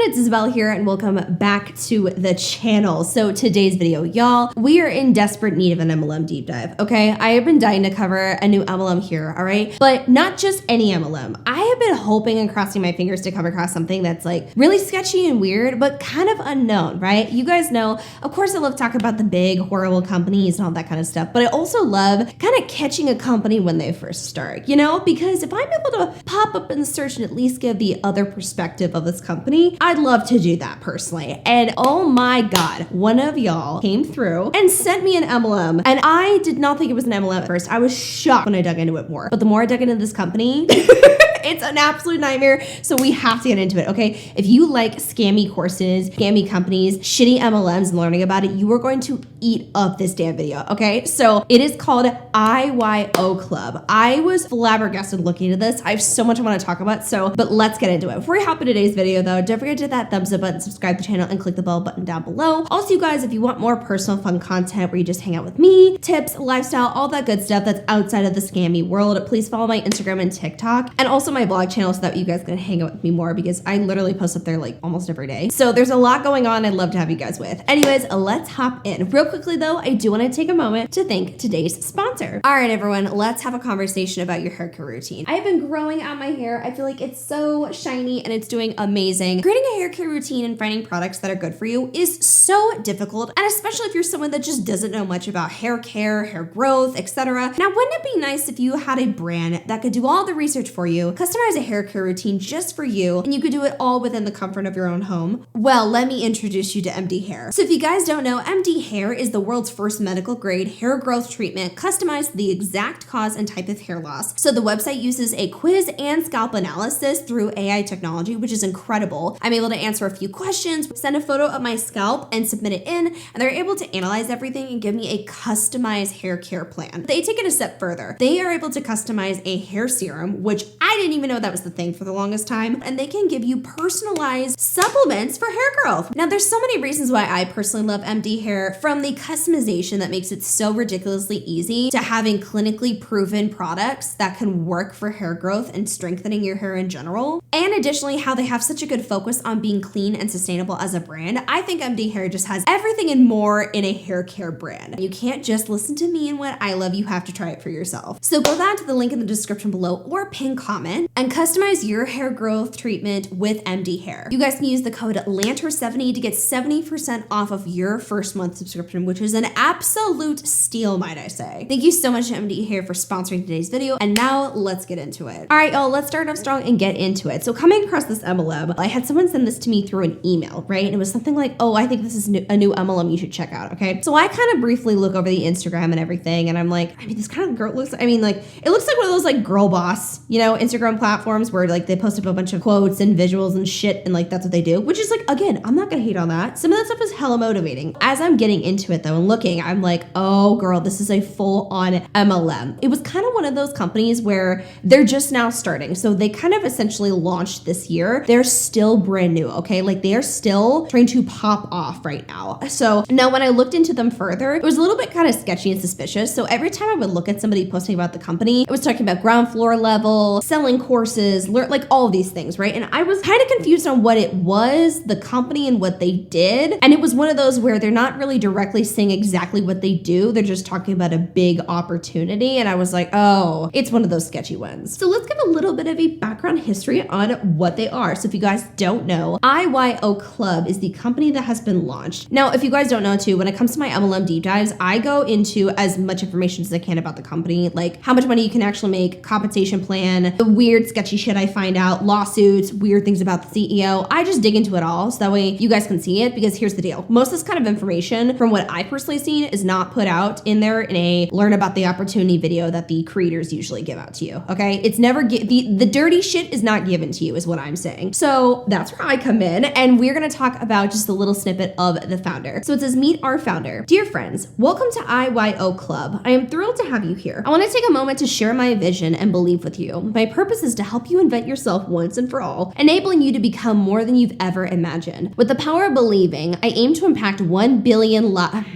it's Isabella here and welcome back to the channel. So today's video, y'all, we are in desperate need of an MLM deep dive, okay? I have been dying to cover a new MLM here, all right? But not just any MLM. I have been hoping and crossing my fingers to come across something that's like really sketchy and weird, but kind of unknown, right? You guys know, of course, I love talking about the big, horrible companies and all that kind of stuff, but I also love kind of catching a company when they first start, you know? Because if I'm able to pop up in the search and at least give the other perspective of this company, I'd love to do that personally. And oh my God, one of y'all came through and sent me an MLM, and I did not think it was an MLM at first. I was shocked when I dug into it more. But the more I dug into this company, it's an absolute nightmare. So we have to get into it, okay? If you like scammy courses, scammy companies, shitty MLMs, and learning about it, you are going to eat up this damn video, okay? So it is called IYO Club. I was flabbergasted looking at this. I have so much I want to talk about, but let's get into it. Before we hop into today's video though, don't forget to hit that thumbs up button, subscribe to the channel, and click the bell button down below. Also, you guys, if you want more personal fun content where you just hang out with me, tips, lifestyle, all that good stuff that's outside of the scammy world, please follow my Instagram and TikTok, and also my blog channel so that you guys can hang out with me more, because I literally post up there like almost every day. So there's a lot going on I'd love to have you guys with. Anyways, let's hop in. Real quickly though, I do want to take a moment to thank today's sponsor. All right, everyone, let's have a conversation about your hair care routine. I've been growing out my hair. I feel like it's so shiny and it's doing amazing. Creating a hair care routine and finding products that are good for you is so difficult, and especially if you're someone that just doesn't know much about hair care, hair growth, etc. Now, wouldn't it be nice if you had a brand that could do all the research for you, customize a hair care routine just for you, and you could do it all within the comfort of your own home? Well, let me introduce you to MD Hair. So if you guys don't know, MD Hair is the world's first medical grade hair growth treatment customized to the exact cause and type of hair loss. So the website uses a quiz and scalp analysis through AI technology, which is incredible. I'm able to answer a few questions, send a photo of my scalp, and submit it in, and they're able to analyze everything and give me a customized hair care plan. They take it a step further. They are able to customize a hair serum, which I didn't even know that was the thing for the longest time, and they can give you personalized supplements for hair growth. Now, there's so many reasons why I personally love MD Hair, from the customization that makes it so ridiculously easy to having clinically proven products that can work for hair growth and strengthening your hair in general, and additionally how they have such a good focus on being clean and sustainable as a brand. I think MD Hair just has everything and more in a hair care brand. You can't just listen to me and what I love, you have to try it for yourself. So go down to the link in the description below or pin comment and customize your hair growth treatment with MD Hair. You guys can use the code Lanter70 to get 70% off of your first month subscription, which is an absolute steal, might I say. Thank you so much to MD Hair for sponsoring today's video, and now let's get into it. All right, y'all, let's start off strong and get into it. So coming across this MLM, I had someone send this to me through an email, right? And it was something like, oh, I think this is a new MLM you should check out, okay? So I kind of briefly look over the Instagram and everything, and I'm like, I mean, this kind of girl looks, I mean, like, it looks like one of those like girl boss, you know, Instagram platforms where like they post up a bunch of quotes and visuals and shit, and like that's what they do, which is like, again, I'm not gonna hate on that. Some of that stuff is hella motivating. As I'm getting into it though and looking, I'm like, oh girl, this is a full-on MLM. It was kind of one of those companies where they're just now starting. So they kind of essentially launched this year. They're still brand new, okay? Like they are still trying to pop off right now. So now when I looked into them further, it was a little bit kind of sketchy and suspicious. So every time I would look at somebody posting about the company, it was talking about ground floor level, selling courses, like all of these things, right? And I was kind of confused on what it was, the company and what they did. And it was one of those where they're not really directly saying exactly what they do. They're just talking about a big opportunity. And I was like, oh, it's one of those sketchy ones. So let's give a little bit of a background history on what they are. So if you guys don't know, IYO Club is the company that has been launched. Now, if you guys don't know too, when it comes to my MLM deep dives, I go into as much information as I can about the company, like how much money you can actually make, compensation plan, the weird sketchy shit I find out, lawsuits, weird things about the CEO. I just dig into it all so that way you guys can see it, because here's the deal. Most of this kind of information from what I personally seen is not put out in there in a learn about the opportunity video that the creators usually give out to you, okay? It's never, the dirty shit is not given to you is what I'm saying. So that's where I come in, and we're gonna talk about just a little snippet of the founder. So it says, meet our founder. Dear friends, welcome to IYO Club. I am thrilled to have you here. I wanna take a moment to share my vision and belief with you. My purpose is to help you invent yourself once and for all, enabling you to become more than you've ever imagined. With the power of believing, I aim to impact 1 billion lives.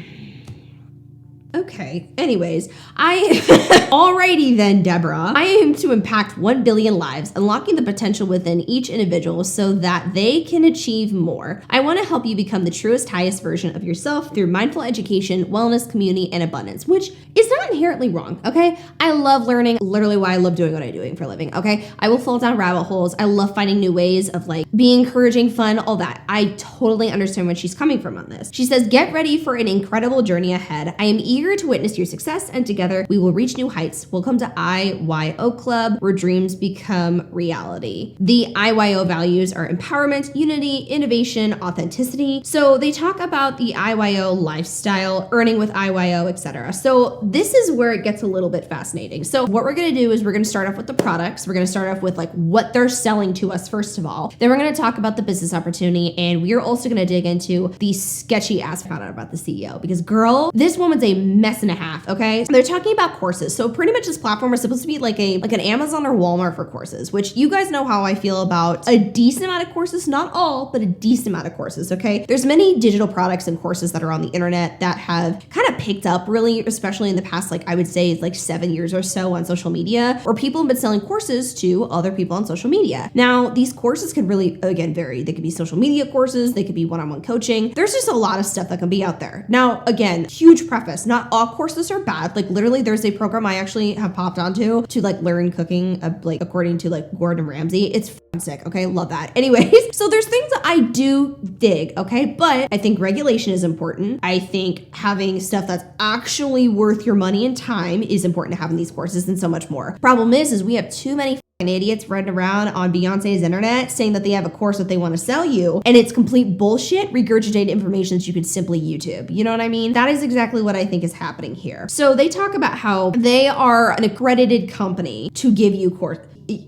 Okay. Anyways, alrighty then, Deborah. I aim to impact 1 billion lives, unlocking the potential within each individual so that they can achieve more. I want to help you become the truest, highest version of yourself through mindful education, wellness, community, and abundance, which is not inherently wrong, okay? I love learning, literally why I love doing what I'm doing for a living, okay? I will fall down rabbit holes. I love finding new ways of like being encouraging, fun, all that. I totally understand where she's coming from on this. She says, get ready for an incredible journey ahead. I am eager to witness your success, and together we will reach new heights. Welcome to IYO Club, where dreams become reality. The IYO values are empowerment, unity, innovation, authenticity. So they talk about the IYO lifestyle, earning with IYO, etc. So this is where it gets a little bit fascinating. So what we're going to do is we're going to start off with the products. We're going to start off with like what they're selling to us first of all. Then we're going to talk about the business opportunity, and we are also going to dig into the sketchy ass found out about the CEO, because girl, this woman's a mess and a half, okay? They're talking about courses. So pretty much this platform is supposed to be like an Amazon or Walmart for courses, which you guys know how I feel about a decent amount of courses, not all, but a decent amount of courses, okay? There's many digital products and courses that are on the internet that have kind of picked up really, especially in the past, like I would say like 7 years or so on social media, where people have been selling courses to other people on social media. Now, these courses can really, again, vary. They could be social media courses, they could be one-on-one coaching. There's just a lot of stuff that can be out there. Now, again, huge preface, not all courses are bad. Like literally there's a program I actually have popped onto to like learn cooking, like according to like Gordon Ramsay. It's sick. Okay. Love that. Anyways, so there's things that I do dig. Okay. But I think regulation is important. I think having stuff that's actually worth your money and time is important to have in these courses, and so much more. Problem is we have too many idiots running around on Beyonce's internet saying that they have a course that they want to sell you, and it's complete bullshit, regurgitated information that you could simply YouTube. You know what I mean? That is exactly what I think is happening here. So they talk about how they are an accredited company to give you course.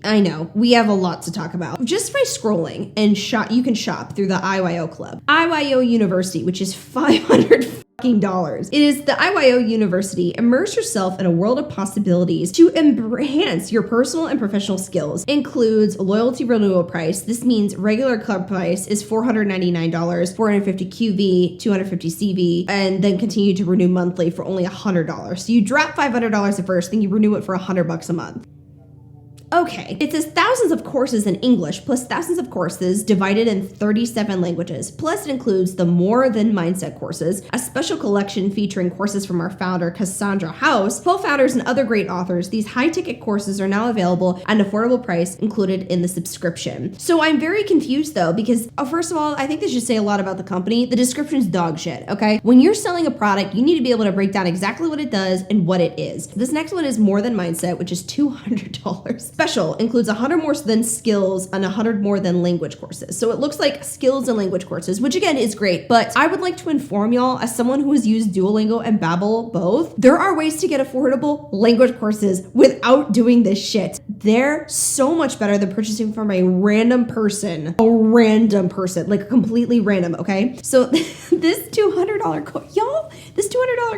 I know we have a lot to talk about. Just by scrolling and you can shop through the IYO Club. IYO University, which is $500. It is the IYO University. Immerse yourself in a world of possibilities to enhance your personal and professional skills. Includes loyalty renewal price. This means regular club price is $499, 450 QV, 250 CV, and then continue to renew monthly for only $100. So you drop $500 at first, then you renew it for $100 a month. Okay, it says thousands of courses in English plus thousands of courses divided in 37 languages. Plus it includes the More Than Mindset courses, a special collection featuring courses from our founder, Cassandra House, co-founders and other great authors. These high-ticket courses are now available at an affordable price included in the subscription. So I'm very confused though, because first of all, I think this should say a lot about the company. The description's dog shit, okay? When you're selling a product, you need to be able to break down exactly what it does and what it is. This next one is More Than Mindset, which is $200. Special includes 100 more than skills and 100 more than language courses. So it looks like skills and language courses, which again is great, but I would like to inform y'all, as someone who has used Duolingo and Babbel both, there are ways to get affordable language courses without doing this shit. They're so much better than purchasing from a random person, like completely random, okay? So this $200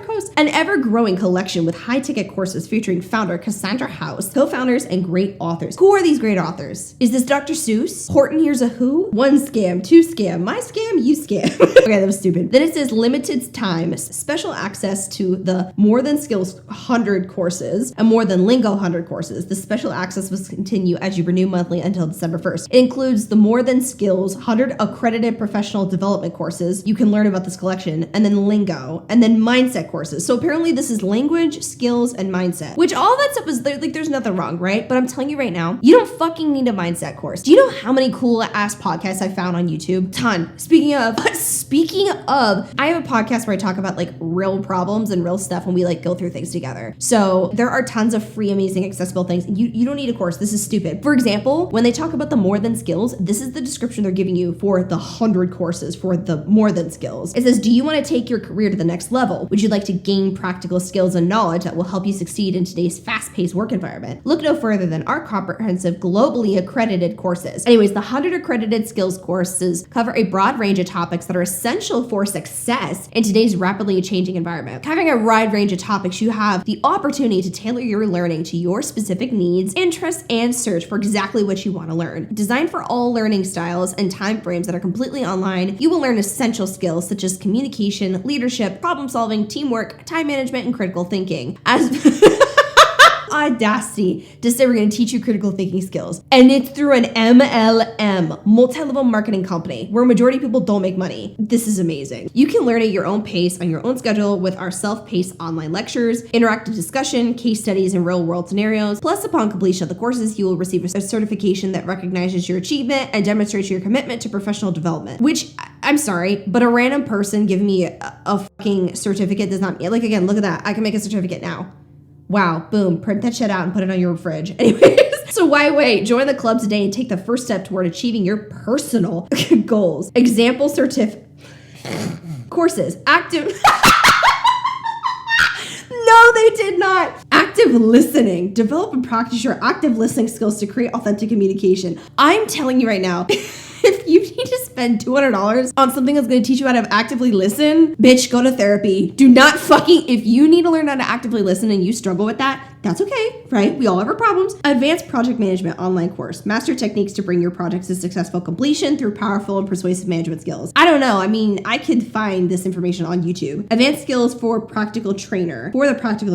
course, an ever-growing collection with high-ticket courses featuring founder Cassandra House, co-founders, and great authors. Who are these great authors? Is this Dr. Seuss? Horton Hears a Who? One Scam, Two Scam, My Scam, You Scam. Okay, that was stupid. Then it says limited time, special access to the More Than Skills 100 courses and More Than Lingo 100 courses. The special access will continue as you renew monthly until December 1st. It includes the More Than Skills 100 accredited professional development courses. You can learn about this collection, and then Lingo, and then mindset courses. So apparently this is language, skills, and mindset, which all that stuff is like, there's nothing wrong, right? But I'm telling you right now, you don't fucking need a mindset course. Do you know how many cool ass podcasts I found on YouTube? Ton. Speaking of, I have a podcast where I talk about like real problems and real stuff when we like go through things together. So there are tons of free, amazing, accessible things. You don't need a course. This is stupid. For example, when they talk about the More Than Skills, this is the description they're giving you for the 100 courses for the More Than Skills. It says, do you want to take your career to the next level? Would you like to gain practical skills and knowledge that will help you succeed in today's fast-paced work environment? Look no further than our comprehensive, globally accredited courses. Anyways, the 100 accredited skills courses cover a broad range of topics that are essential for success in today's rapidly changing environment. Covering a wide range of topics, you have the opportunity to tailor your learning to your specific needs and interest and search for exactly what you want to learn. Designed for all learning styles and time frames that are completely online, you will learn essential skills such as communication, leadership, problem solving, teamwork, time management, and critical thinking. As audacity to say we're going to teach you critical thinking skills, and it's through an MLM, multi-level marketing company, where majority of people don't make money. This is amazing. You can learn at your own pace on your own schedule with our self-paced online lectures, interactive discussion, case studies, and real-world scenarios. Plus, upon completion of the courses, you will receive a certification that recognizes your achievement and demonstrates your commitment to professional development. Which, I'm sorry, but a random person giving me a fucking certificate does not, like, again, look at that. I can make a certificate now. Wow, boom, print that shit out and put it on your fridge. Anyways, so why wait? Join the club today and take the first step toward achieving your personal goals. Example courses, active. No, they did not. Active listening. Develop and practice your active listening skills to create authentic communication. I'm telling you right now, if you need to spend $200 on something that's going to teach you how to actively listen, bitch, go to therapy. Do not fucking, if you need to learn how to actively listen and you struggle with that, that's okay, right? We all have our problems. Advanced Project Management online course. Master techniques to bring your projects to successful completion through powerful and persuasive management skills. I don't know. I mean, I could find this information on YouTube. Advanced skills for the practical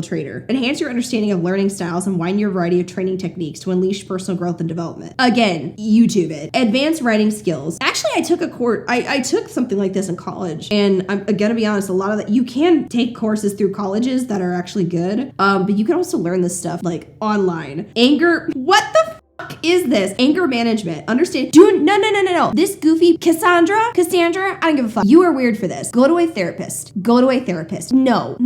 trainer. Enhance your understanding of learning styles and widen your variety of training techniques to unleash personal growth and development. Again, YouTube it. Advanced writing skills. Actually, I took a course. I took something like this in college, and I'm gonna be honest, a lot of that, you can take courses through colleges that are actually good, but you can also learn this stuff like online. What the fuck is this? Anger management. Understand? No. This goofy Cassandra, I don't give a fuck. You are weird for this. Go to a therapist. No.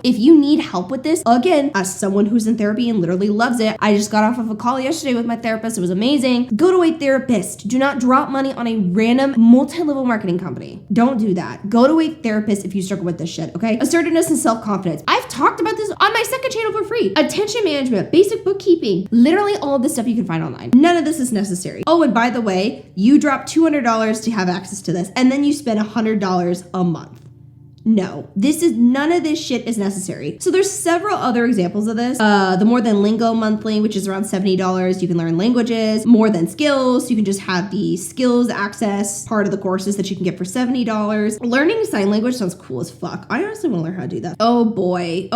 If you need help with this, again, as someone who's in therapy and literally loves it, I just got off of a call yesterday with my therapist. It was amazing. Go to a therapist. Do not drop money on a random multi-level marketing company. Don't do that. Go to a therapist if you struggle with this shit, okay? Assertiveness and self-confidence. I've talked about this on my second channel for free. Attention management, basic bookkeeping, literally all of this stuff you can find online. None of this is necessary. Oh, and by the way, you drop $200 to have access to this, and then you spend $100 a month. No, none of this shit is necessary. So there's several other examples of this. The More Than Lingo monthly, which is around $70. You can learn languages. More Than Skills, you can just have the skills access part of the courses that you can get for $70. Learning sign language sounds cool as fuck. I honestly want to learn how to do that. Oh boy.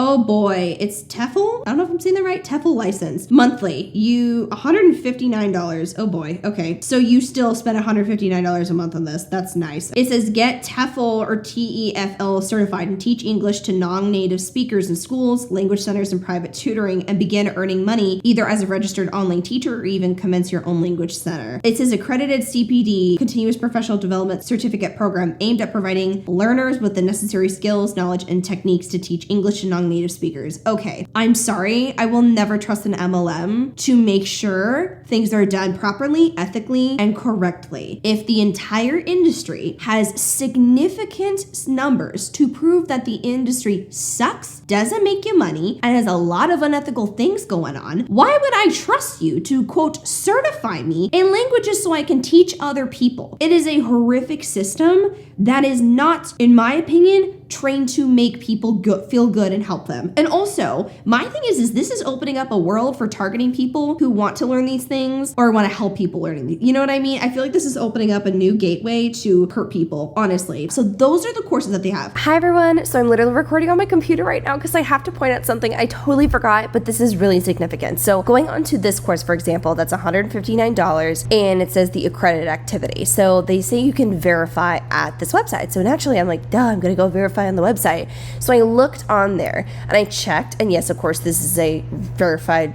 It's TEFL? I don't know if I'm saying that right. TEFL license. Monthly, $159. Oh boy. Okay. So you still spend $159 a month on this. That's nice. It says get TEFL or TEFL certified and teach English to non-native speakers in schools, language centers, and private tutoring, and begin earning money either as a registered online teacher or even commence your own language center. It says accredited CPD, continuous professional development certificate program aimed at providing learners with the necessary skills, knowledge, and techniques to teach English to non-native speakers. Okay, I'm sorry, I will never trust an MLM to make sure things are done properly, ethically, and correctly. If the entire industry has significant numbers to prove that the industry sucks, doesn't make you money, and has a lot of unethical things going on, why would I trust you to, quote, certify me in languages so I can teach other people? It is a horrific system that is not, in my opinion, trained to make people feel good and help them. And also, my thing is this is opening up a world for targeting people who want to learn these things or want to help people learning these. You know what I mean? I feel like this is opening up a new gateway to hurt people, honestly. So those are the courses that they have. Hi everyone. So I'm literally recording on my computer right now because I have to point out something I totally forgot, but this is really significant. So going on to this course, for example, that's $159, and it says the accredited activity. So they say you can verify at this website. So naturally I'm like, duh, I'm gonna go verify on the website. So I looked on there and I checked, and yes, of course, this is a verified,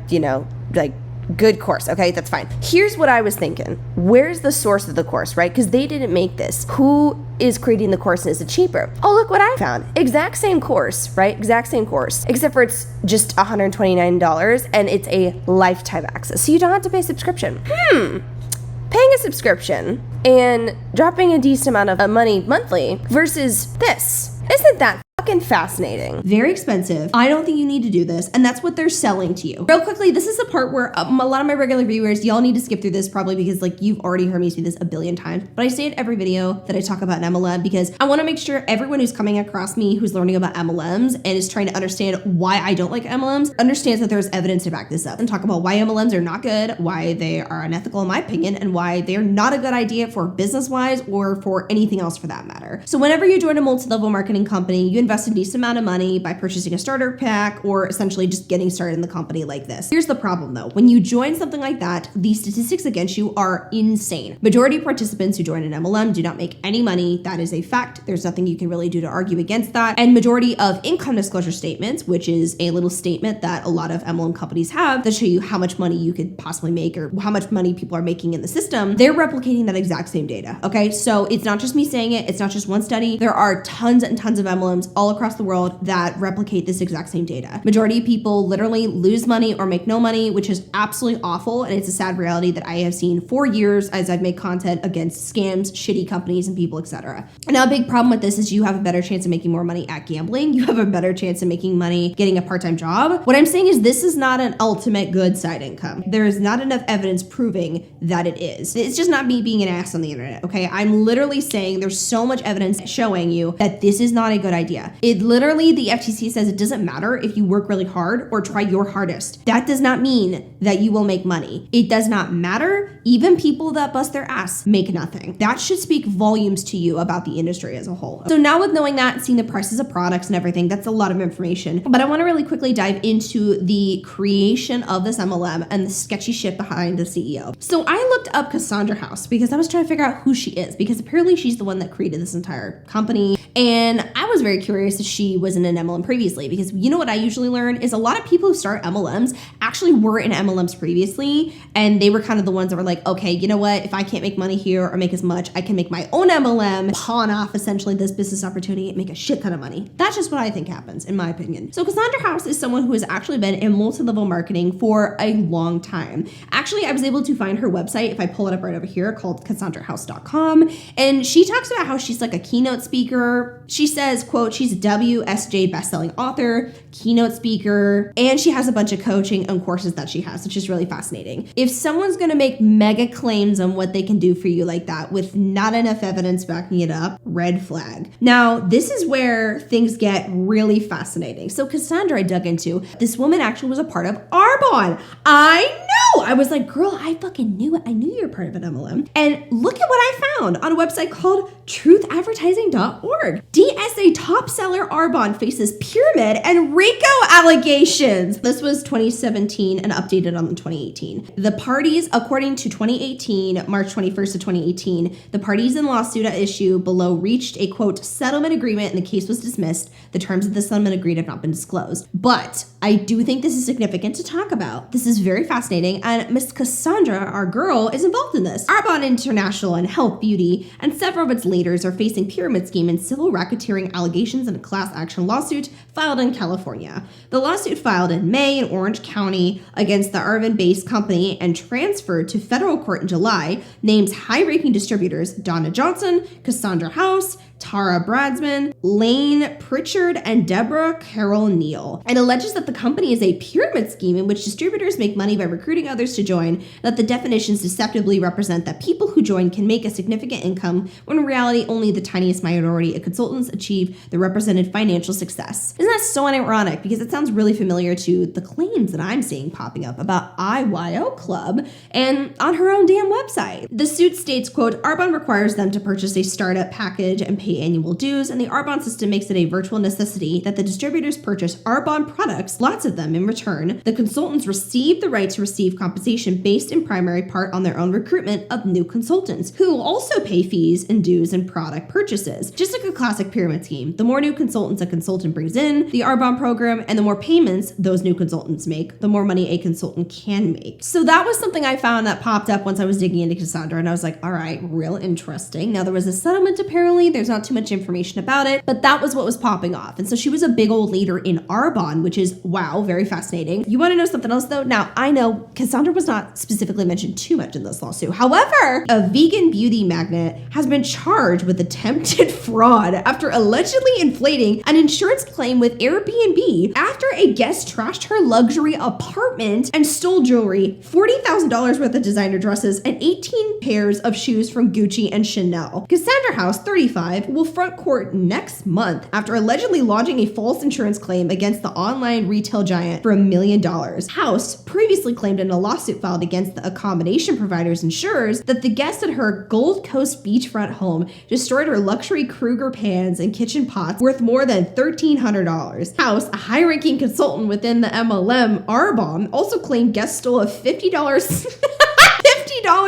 good course. Okay, that's fine. Here's what I was thinking. Where's the source of the course, right? Because they didn't make this. Who is creating the course, and is it cheaper? Oh, look what I found. Exact same course, right? Exact same course, except for it's just $129 and it's a lifetime access. So you don't have to pay a subscription. Paying a subscription and dropping a decent amount of money monthly versus this. Isn't that fucking fascinating. Very expensive. I don't think you need to do this. And that's what they're selling to you. Real quickly, this is the part where a lot of my regular viewers, y'all need to skip through this probably because like you've already heard me say this a billion times. But I say it every video that I talk about an MLM because I want to make sure everyone who's coming across me who's learning about MLMs and is trying to understand why I don't like MLMs understands that there's evidence to back this up and talk about why MLMs are not good, why they are unethical in my opinion, and why they're not a good idea for business-wise or for anything else for that matter. So whenever you join a multi-level marketing company, you invest a decent amount of money by purchasing a starter pack or essentially just getting started in the company like this. Here's the problem though. When you join something like that, the statistics against you are insane. Majority of participants who join an MLM do not make any money. That is a fact. There's nothing you can really do to argue against that. And majority of income disclosure statements, which is a little statement that a lot of MLM companies have that show you how much money you could possibly make or how much money people are making in the system, they're replicating that exact same data. Okay, so it's not just me saying it. It's not just one study. There are tons and tons of MLMs all across the world that replicate this exact same data. Majority of people literally lose money or make no money, which is absolutely awful. And it's a sad reality that I have seen for years as I've made content against scams, shitty companies and people, etc. And now a big problem with this is you have a better chance of making more money at gambling. You have a better chance of making money getting a part-time job. What I'm saying is this is not an ultimate good side income. There is not enough evidence proving that it is. It's just not me being an ass on the internet, okay? I'm literally saying there's so much evidence showing you that this is not a good idea. It literally, the FTC says it doesn't matter if you work really hard or try your hardest. That does not mean that you will make money. It does not matter. Even people that bust their ass make nothing. That should speak volumes to you about the industry as a whole. So now with knowing that, seeing the prices of products and everything, that's a lot of information. But I want to really quickly dive into the creation of this MLM and the sketchy shit behind the CEO. So I looked up Cassandra House because I was trying to figure out who she is because apparently she's the one that created this entire company. And I was very curious if she was in an MLM previously because you know what I usually learn is a lot of people who start MLMs actually were in MLMs previously and they were kind of the ones that were like, okay, you know what, if I can't make money here or make as much, I can make my own MLM, pawn off essentially this business opportunity and make a shit ton of money. That's just what I think happens in my opinion. So Cassandra House is someone who has actually been in multi-level marketing for a long time. Actually, I was able to find her website, if I pull it up right over here, called CassandraHouse.com. And she talks about how she's like a keynote speaker. She says, quote, she's a WSJ bestselling author, keynote speaker, and she has a bunch of coaching and courses that she has, which is really fascinating. If someone's gonna make mega claims on what they can do for you like that with not enough evidence backing it up, red flag. Now, this is where things get really fascinating. So Cassandra, I dug into, this woman actually was a part of Arbonne. I know! I was like, girl, I fucking knew it. I knew you were part of an MLM. And look at what I found on a website called truthadvertising.org. DSA top seller Arbonne faces pyramid and RICO allegations. This was 2017 and updated on 2018. The parties, according to 2018, March 21st of 2018, the parties in lawsuit at issue below reached a, quote, settlement agreement and the case was dismissed. The terms of the settlement agreed have not been disclosed. But I do think this is significant to talk about. This is very fascinating. And Miss Cassandra, our girl, is involved in this. Arbonne International and Health Beauty and several of its leaders are facing pyramid scheme and civil racketeering allegations in a class action lawsuit filed in California. The lawsuit filed in May in Orange County against the Irvine-based company and transferred to federal court in July names high-ranking distributors Donna Johnson, Cassandra House, Tara Bradsman, Lane Pritchard, and Deborah Carroll Neal. It alleges that the company is a pyramid scheme in which distributors make money by recruiting others to join, that the definitions deceptively represent that people who join can make a significant income, when in reality only the tiniest minority of consultants achieve the represented financial success. Isn't that so ironic? Because it sounds really familiar to the claims that I'm seeing popping up about IYO Club and on her own damn website. The suit states, quote, Arbonne requires them to purchase a startup package and pay annual dues, and the Arbonne system makes it a virtual necessity that the distributors purchase Arbonne products, lots of them in return. The consultants receive the right to receive compensation based in primary part on their own recruitment of new consultants, who will also pay fees and dues and product purchases. Just like a classic pyramid scheme, the more new consultants a consultant brings in the Arbonne program, and the more payments those new consultants make, the more money a consultant can make. So that was something I found that popped up once I was digging into Cassandra, and I was like, all right, real interesting. Now there was a settlement apparently, there's not too much information about it, but that was what was popping off. And so she was a big old leader in Arbonne, which is, wow, very fascinating. You want to know something else though? Now I know Cassandra Cassandra was not specifically mentioned too much in this lawsuit. However, a vegan beauty magnate has been charged with attempted fraud after allegedly inflating an insurance claim with Airbnb after a guest trashed her luxury apartment and stole jewelry, $40,000 worth of designer dresses, and 18 pairs of shoes from Gucci and Chanel. Cassandra House, 35, will front court next month after allegedly lodging a false insurance claim against the online retail giant for $1 million. House previously claimed in a lawsuit filed against the accommodation provider's insurers that the guest at her Gold Coast beachfront home destroyed her luxury Kruger pans and kitchen pots worth more than $1,300. House, a high-ranking consultant within the MLM, Arbonne, also claimed guests stole a $50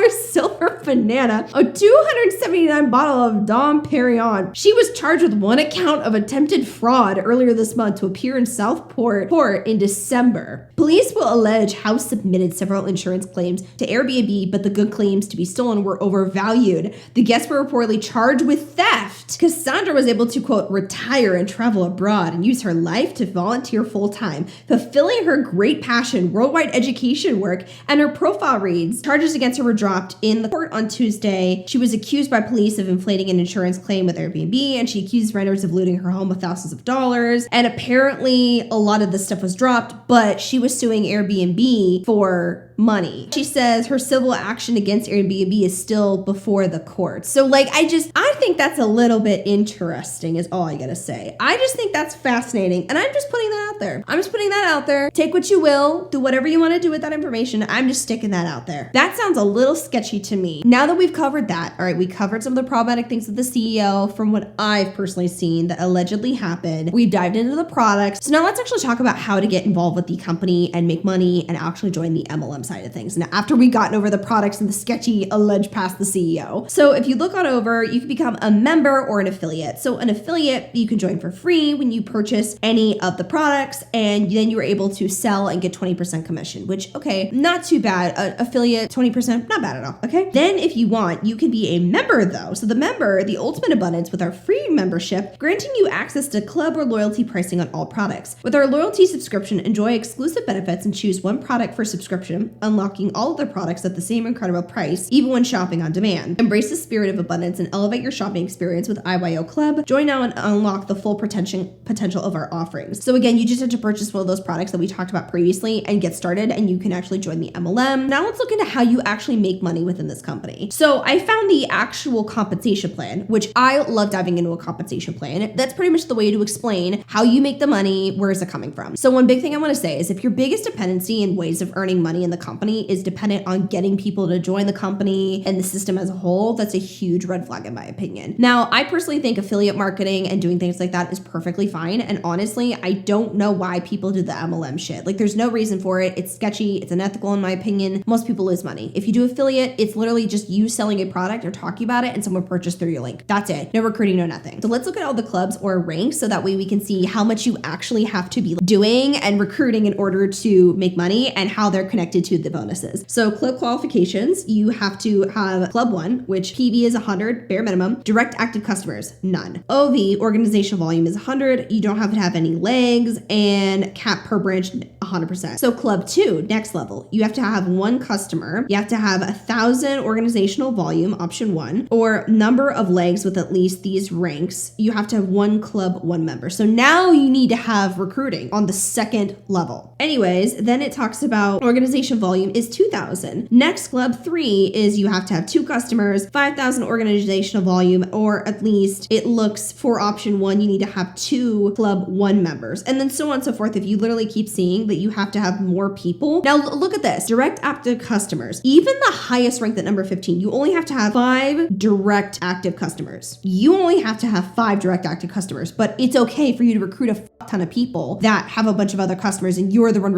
silver banana, a $279 bottle of Dom Perignon. She was charged with one account of attempted fraud earlier this month to appear in Southport in December. Police will allege House submitted several insurance claims to Airbnb, but the good claims to be stolen were overvalued. The guests were reportedly charged with theft. Cassandra was able to, quote, retire and travel abroad and use her life to volunteer full-time, fulfilling her great passion, worldwide education work, and her profile reads. Charges against her were dropped in the court on Tuesday. She was accused by police of inflating an insurance claim with Airbnb, and she accused renters of looting her home with thousands of dollars. And apparently a lot of this stuff was dropped, but she was suing Airbnb for money. She says her civil action against Airbnb is still before the courts. So I think that's a little bit interesting is all I gotta say. I just think that's fascinating, and I'm just putting that out there. Take what you will, do whatever you want to do with that information. I'm just sticking that out there. That sounds a little sketchy to me. Now that we've covered that, all right, we covered some of the problematic things with the CEO from what I've personally seen that allegedly happened. We dived into the products. So now let's actually talk about how to get involved with the company and make money and actually join the MLM side of things. Now, after we gotten over the products and the sketchy alleged past the CEO. So if you look on over, you can become a member or an affiliate. So an affiliate, you can join for free when you purchase any of the products, and then you're able to sell and get 20% commission, which, okay, not too bad. Affiliate, 20%, not bad at all, okay? Then if you want, you can be a member though. So the member, the ultimate abundance with our free membership, granting you access to club or loyalty pricing on all products. With our loyalty subscription, enjoy exclusive benefits and choose one product for subscription, unlocking all of their products at the same incredible price, even when shopping on demand. Embrace the spirit of abundance and elevate your shopping experience with IYO Club. Join now and unlock the full potential of our offerings. So again, you just have to purchase one of those products that we talked about previously and get started, and you can actually join the MLM. Now let's look into how you actually make money within this company. So I found the actual compensation plan, which I love diving into a compensation plan. That's pretty much the way to explain how you make the money, where is it coming from. So one big thing I want to say is if your biggest dependency in ways of earning money in the company is dependent on getting people to join the company and the system as a whole, that's a huge red flag in my opinion. Now, I personally think affiliate marketing and doing things like that is perfectly fine. And honestly, I don't know why people do the MLM shit. Like, there's no reason for it. It's sketchy. It's unethical in my opinion. Most people lose money. If you do affiliate, it's literally just you selling a product or talking about it and someone purchased through your link. That's it. No recruiting, no nothing. So let's look at all the clubs or ranks so that way we can see how much you actually have to be doing and recruiting in order to make money and how they're connected to the bonuses. So club qualifications, you have to have club 1, which PV is 100, bare minimum. Direct active customers, none. OV, organizational volume is 100. You don't have to have any legs, and cap per branch, 100%. So club 2, next level, you have to have 1 customer. You have to have 1,000 organizational volume, option 1, or number of legs with at least these ranks. You have to have 1 club, 1 member. So now you need to have recruiting on the 2nd level. Anyways, then it talks about organization volume is 2,000. Next, club 3 is you have to have 2 customers, 5,000 organizational volume, or at least it looks for option 1, you need to have 2 club 1 members, and then so on and so forth. If you literally keep seeing that you have to have more people. Now look at this, direct active customers. Even the highest rank, at number 15, you only have to have 5 direct active customers. You only have to have 5 direct active customers, but it's okay for you to recruit a ton of people that have a bunch of other customers and you're the one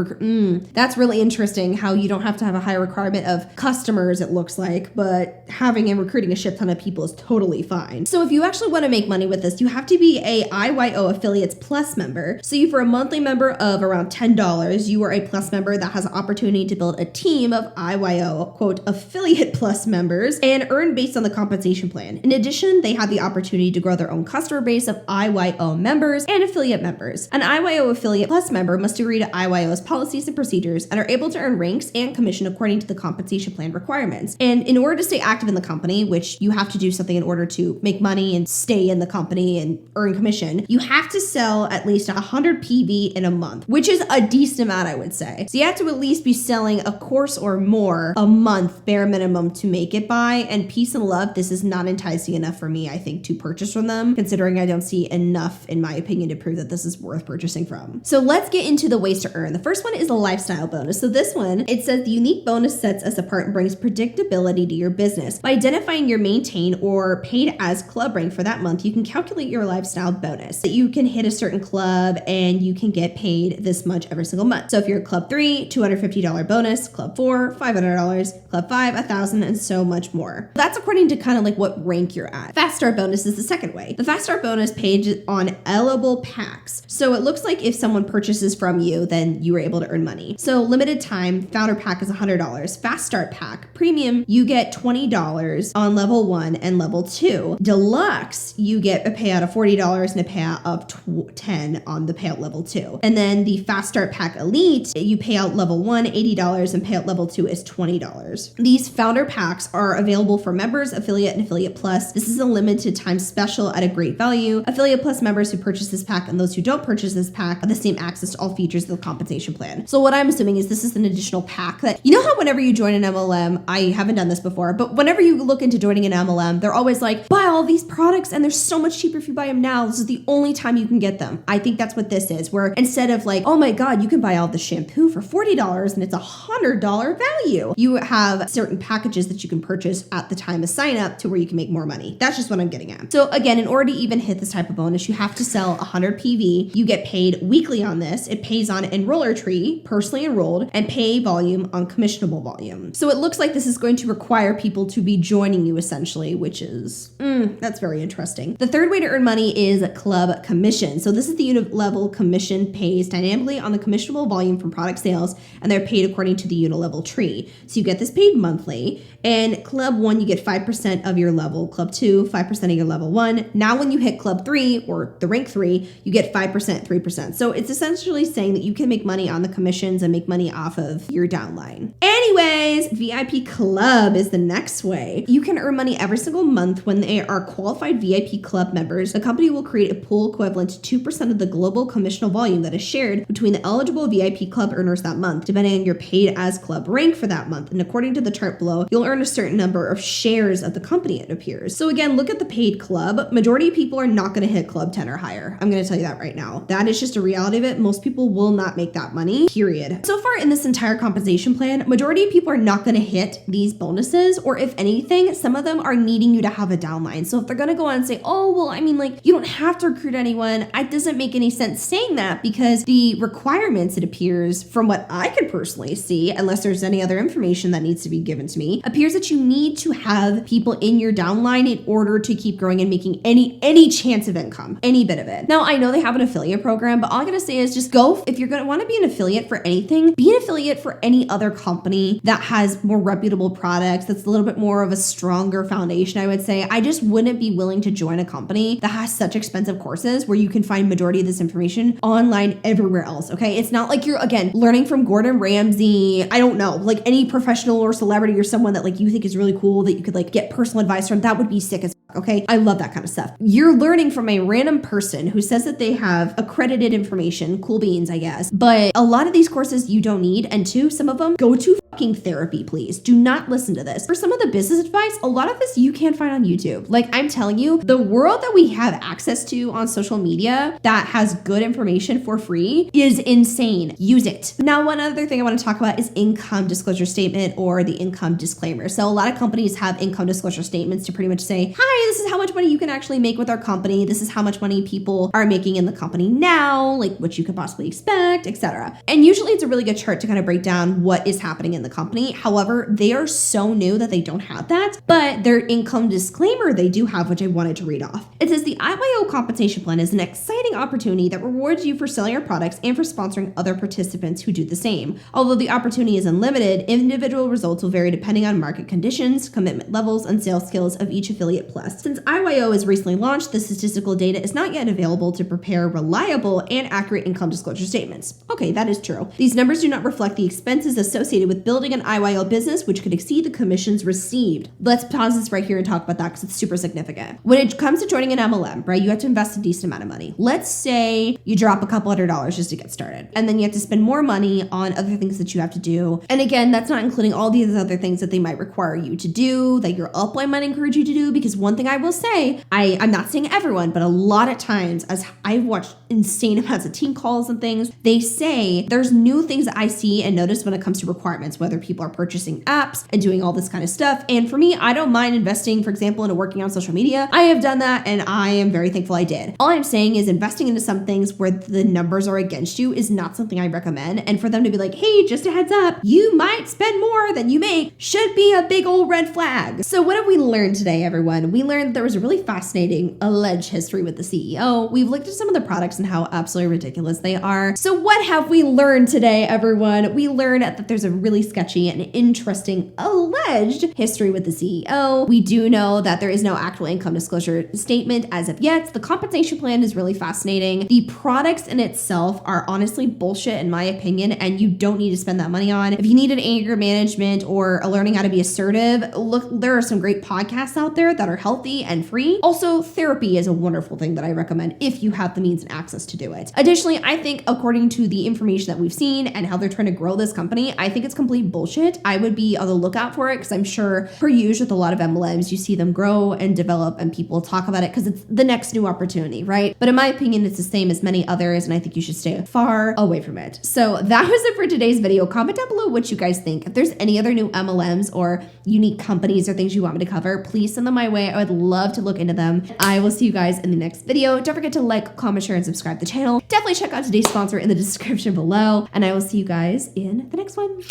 that's really interesting how you don't have to have a high requirement of customers, it looks like, but having and recruiting a shit ton of people is totally fine. So if you actually want to make money with this, you have to be a IYO Affiliates Plus member. So you, for a monthly member of around $10, you are a Plus member that has an opportunity to build a team of IYO, quote, Affiliate Plus members and earn based on the compensation plan. In addition, they have the opportunity to grow their own customer base of IYO members and affiliate members. An IYO Affiliate Plus member must agree to IYO's policies and procedures and are able to earn rank ranks and commission according to the compensation plan requirements. And in order to stay active in the company, which you have to do something in order to make money and stay in the company and earn commission, you have to sell at least 100 PV in a month, which is a decent amount, I would say. So you have to at least be selling a course or more a month, bare minimum, to make it by. And peace and love, this is not enticing enough for me, I think, to purchase from them, considering I don't see enough, in my opinion, to prove that this is worth purchasing from. So let's get into the ways to earn. The first one is the lifestyle bonus. So this one, it says the unique bonus sets us apart and brings predictability to your business. By identifying your maintain or paid as club rank for that month, you can calculate your lifestyle bonus. You can hit a certain club and you can get paid this much every single month. So if you're club 3, $250 bonus, club 4, $500, club 5, $1,000, and so much more. That's according to kind of like what rank you're at. Fast start bonus is the second way. The fast start bonus paid on eligible packs. So it looks like if someone purchases from you, then you are able to earn money. So limited time, founder pack is $100. Fast start pack, premium, you get $20 on level 1 and level 2. Deluxe, you get a payout of $40 and a payout of $10 on the payout level 2. And then the fast start pack elite, you pay out level 1 $80 and payout level 2 is $20. These founder packs are available for members, affiliate, and affiliate plus. This is a limited time special at a great value. Affiliate plus members who purchase this pack and those who don't purchase this pack have the same access to all features of the compensation plan. So what I'm assuming is this is an additional pack that, you know how whenever you join an MLM, I haven't done this before, but whenever you look into joining an MLM, they're always like, buy all these products and they're so much cheaper if you buy them now. This is the only time you can get them. I think that's what this is, where instead of like, oh my God, you can buy all the shampoo for $40 and it's $100 value. You have certain packages that you can purchase at the time of sign up to where you can make more money. That's just what I'm getting at. So again, in order to even hit this type of bonus, you have to sell 100 PV. You get paid weekly on this. It pays on enroller tree, personally enrolled, and pay volume on commissionable volume. So it looks like this is going to require people to be joining you essentially, which is, that's very interesting. The third way to earn money is club commission. So this is the unit level commission pays dynamically on the commissionable volume from product sales, and they're paid according to the unit level tree. So you get this paid monthly. And club 1, you get 5% of your level. Club 2, 5% of your level 1. Now when you hit club 3 or the rank 3, you get 5%, 3%. So it's essentially saying that you can make money on the commissions and make money off of your downline. Anyways, VIP club is the next way. You can earn money every single month when they are qualified VIP club members. The company will create a pool equivalent to 2% of the global commissionable volume that is shared between the eligible VIP club earners that month, depending on your paid as club rank for that month. And according to the chart below, you'll earn a certain number of shares of the company, it appears. So again, look at the paid club. Majority of people are not going to hit club 10 or higher. I'm going to tell you that right now. That is just a reality of it. Most people will not make that money, period. So far in this entire compensation plan, majority of people are not going to hit these bonuses, or if anything, some of them are needing you to have a downline. So if they're going to go on and say, oh, well, I mean, like, you don't have to recruit anyone, it doesn't make any sense saying that, because the requirements, it appears, from what I could personally see, unless there's any other information that needs to be given to me, appears that you need to have people in your downline in order to keep growing and making any chance of income, any bit of it. Now, I know they have an affiliate program, but all I'm going to say is just go, if you're going to want to be an affiliate for anything, be an affiliate for any other company that has more reputable products, that's a little bit more of a stronger foundation, I would say. I just wouldn't be willing to join a company that has such expensive courses where you can find majority of this information online everywhere else, okay? It's not like you're, again, learning from Gordon Ramsay, I don't know, like any professional or celebrity or someone that like you think is really cool that you could like get personal advice from. That would be sick as okay? I love that kind of stuff. You're learning from a random person who says that they have accredited information, cool beans, I guess. But a lot of these courses you don't need. And two, some of them, go to fucking therapy, please. Do not listen to this. For some of the business advice, a lot of this you can't find on YouTube. Like I'm telling you, the world that we have access to on social media that has good information for free is insane. Use it. Now, one other thing I want to talk about is income disclosure statement or the income disclaimer. So a lot of companies have income disclosure statements to pretty much say, hi, this is how much money you can actually make with our company. This is how much money people are making in the company now, like what you could possibly expect, etc. And usually it's a really good chart to kind of break down what is happening in the the company. However, they are so new that they don't have that, but their income disclaimer they do have, which I wanted to read off. It says the IYO compensation plan is an exciting opportunity that rewards you for selling your products and for sponsoring other participants who do the same. Although the opportunity is unlimited, individual results will vary depending on market conditions, commitment levels, and sales skills of each affiliate plus. Since IYO is recently launched, the statistical data is not yet available to prepare reliable and accurate income disclosure statements. Okay, that is true. These numbers do not reflect the expenses associated with building an IYO business, which could exceed the commissions received. Let's pause this right here and talk about that because it's super significant. When it comes to joining an MLM, right, you have to invest a decent amount of money. Let's say you drop a couple $100 just to get started, and then you have to spend more money on other things that you have to do. And again, that's not including all these other things that they might require you to do, that your upline might encourage you to do, because one thing I will say, I'm not saying everyone, but a lot of times, as I've watched insane amounts of team calls and things, they say there's new things that I see and notice when it comes to requirements, whether people are purchasing apps and doing all this kind of stuff. And for me, I don't mind investing, for example, into working on social media. I have done that and I am very thankful I did. All I'm saying is investing into some things where the numbers are against you is not something I recommend. And for them to be like, hey, just a heads up, you might spend more than you make, should be a big old red flag. So what have we learned today, everyone? We learned that there was a really fascinating alleged history with the CEO. We've looked at some of the products and how absolutely ridiculous they are. So what have we learned today, everyone? We learned that there's a really sketchy and interesting alleged history with the CEO. We do know that there is no actual income disclosure statement as of yet. The compensation plan is really fascinating. The products in itself are honestly bullshit in my opinion, and you don't need to spend that money on. If you need an anger management or a learning how to be assertive, look, there are some great podcasts out there that are healthy and free. Also, therapy is a wonderful thing that I recommend if you have the means and access to do it. Additionally, I think according to the information that we've seen and how they're trying to grow this company, I think it's complete bullshit. I would be on the lookout for it because I'm sure per usual with a lot of MLMs, you see them grow and develop and people talk about it because it's the next new opportunity, right? But in my opinion, it's the same as many others and I think you should stay far away from it. So that was it for today's video. Comment down below what you guys think. If there's any other new MLMs or unique companies or things you want me to cover, please send them my way. I would love to look into them. I will see you guys in the next video. Don't forget to like, comment, share, and subscribe to the channel. Definitely check out today's sponsor in the description below. And I will see you guys in the next one.